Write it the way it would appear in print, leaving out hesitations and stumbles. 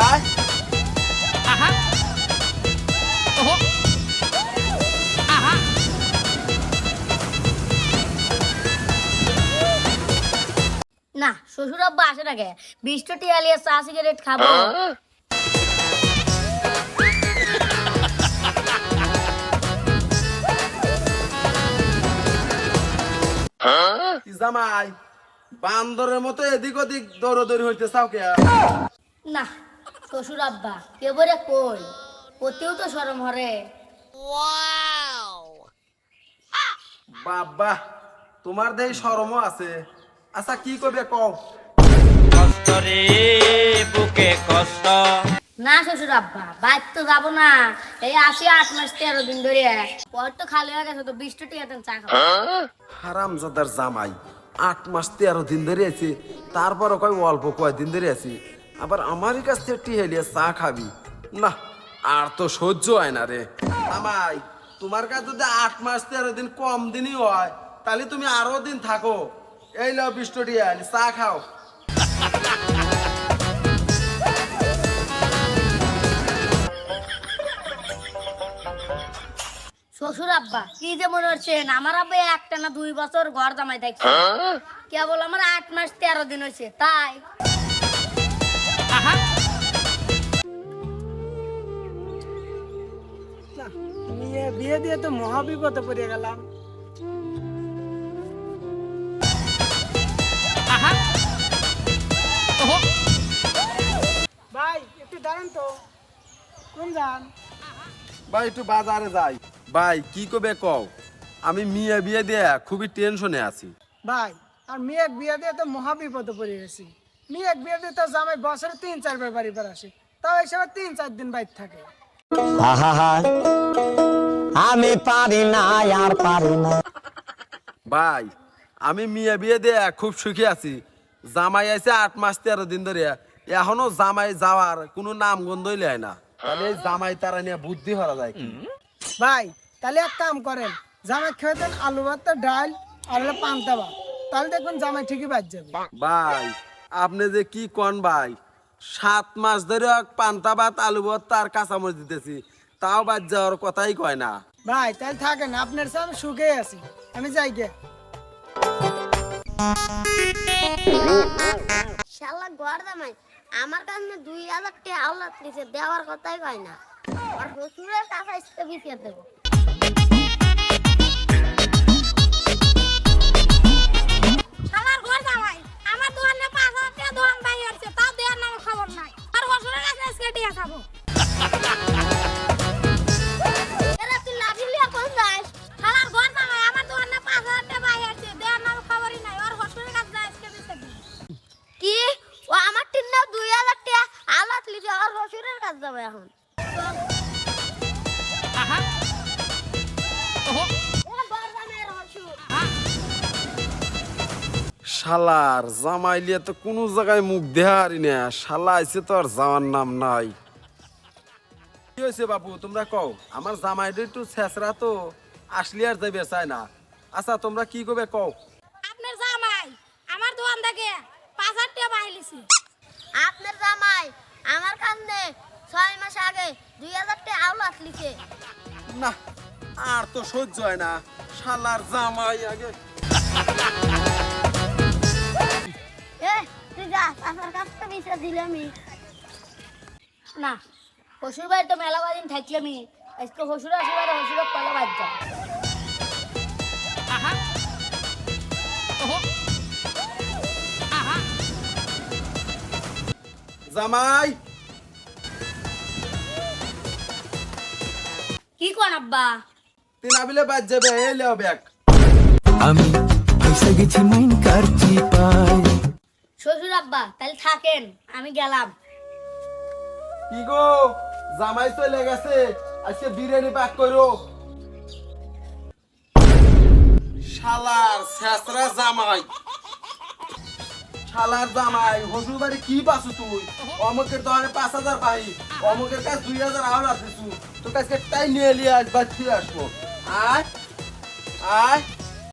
আয় আহা ওহো আহা না শ্বশুর আব্বা আসে না কে 20টা টিয়া লিয়ে চা সিগারেট খাবো। কি জামাই বান্দরের মতো এদিক ওদিক দৌড়দৌড়ি হইতে চাও কে? না শ্বশুর আব্বা কেবরে কই ওতেও তো শরম হরে। বাবা তোমার দেহি শরমও আছে। আচ্ছা কি করবে কও? কষ্ট রে বুকে কষ্ট। না শ্বশুর আব্বা বাইর তো যাবো না, এই আসি 8 মাস 13 দিন ধরে পর তো খালি হয়ে গেছে তো 20টা টিয়া দেন চা খাবো। হারামজাদার জামাই 8 মাস 13 দিন ধরে আছি, তারপর কয় অল্প কয়দিন ধরে আছি, আবার আমারই কাছ থেকে টিহেলিয়া চা খাবি? না আর তো সহ্য হয় না রে জামাই। তোমার কাছে যদি 8 মাস 13 দিন কম দিনই হয় তাহলে তুমি আরো দিন থাকো। এই লাও 20টা টিয়া চা খাও। শ্বশুর আব্বা কি যে মনে হচ্ছেন আমার আব্বা একটা না 2 বছর ঘর জামাই থাকছে, কেবল আমার 8 মাস 13 দিন হয়েছে তাই। আহা বিয়ে দিয়ে তো মহাবিপদে পড়ে গেলাম। আহা ওহো ভাই একটু দাঁড়ান তো, কোন যান? ভাই একটু বাজারে যাই। ভাই কি করবে কও? আমি মেয়ে বিয়ে দিয়ে খুবই টেনশনে আছি। ভাই আর মেয়ে বিয়ে দিয়ে তো মহাবিপদে পড়ে গেছি। মেয়ে বিয়ে দিয়ে তো জামাই বছরে 3-4 বার বাড়ি পর আসে, তাও এই সময় 3-4 দিন বাইরে থাকে। আমি পারি না আর পারি না। ভাই আমি মেয়ে বিয়ে দিয়ে খুব সুখী আছি। জামাই আছে 8 মাস 13 দিন ধরে, এখনো জামাই যাওয়ার কোনো নাম গন্ধই লেয় না। তাহলে এই জামাই তারা নিয়ে বুদ্ধি হরা যায় কি? ভাই তাহলে এক কাম করেন, জামাই খেয়ে দেন আলু ভাত ডাল আর হলো পান্তা ভাত, তাহলে দেখবেন জামাই ঠিকই বাজ যাবে। ভাই আপনি যে কি কন ভাই, 7 মাস ধরে পান্তা ভাত আলু ভর্তা আর কাঁচামরিচ দিতেছি, তাও বাদ যাওয়ার কথাই কয় না। ভাই তাহলে থাকেন, আপনার সাথে আমি সুখে আছি, আমি যাই গে। শালা ঘর জামাই আমার কাছে 2000 টাকা আওলাদ নিছে, দেওয়ার কথাই কয় না, আর শ্বশুরের টাকা ইসকে বিছিয়ে দেবো। আমার ঘর জামাই আমার দোকানে 5000 টাকা দোকান বাই হচ্ছে, তাও দেওয়ার নামে খবর নাই, আর হসুরের কাছে আজকে টিয়া খাবো। এরা তুই লাঠি লিয়া কোন যাস? আমার ঘর জামাই আমার দোকানে 5000 টাকা বাই হচ্ছে, দেওয়ার নামে খবরই নাই, আর হসুরের কাছে আজকে দিতে দিই। কি ও আমার টিন্না 2000 টাকা আওলাদ লিছে, আর শ্বশুরের কাছে যাবে এখন। আহা ওহো এরা ঘর জামাইয়ের হসুর। শালার জামাই লিয়ে তো কোনো জায়গায় মুখ দেহারি না, শালা আইছে তো আর যাওয়ার নাম নাই। কি হয়েছে বাবু তোমরা কও? আমার জামাইটা একটু ছেঁচড়া তো, আসলে আর যাবে চায় না। আচ্ছা তোমরা কি করবে কও? আপনার জামাই আমার দোকান থেকে 5000 টাকা বাই লিছে। আপনার জামাই আমার কাছে 6 মাস আগে 2000 টাকা আওলাদ লিছে। না আর তো সহ্য হয় না, শালার জামাই আগে। এ তুই যা, আমার কাছে তো বিছা দিলামই না। শ্বশুর বাড়ি তো মেলা কদিন থাকলামই, আজকে শ্বশুর আসিবার শ্বশুর কলা বাদ যা। আহা ওহো আহা জামাই কি কোন আব্বা? তিন আবিলে বাদ যাবে, এই লেও ব্যাগ। আমি এসে গেছি মাইন কারচি পাই। শ্বশুর আব্বা তাহলে থাকেন, আমি গেলাম। কি গো জামাই চলে গেছে, আজকে বিরিয়ানি পাক করো। শালার ছেঁচড়া জামাই, শালার জামাই শ্বশুর বাড়ি কি পাচ্ছ তুই? অমুকের দোকানে 5000 পাই, অমুকের কাছে 2000 আওলাদ দিছু, তোর কাছে তাই নিয়ে এলি আসবার ফিরে আসবো। আয় আয়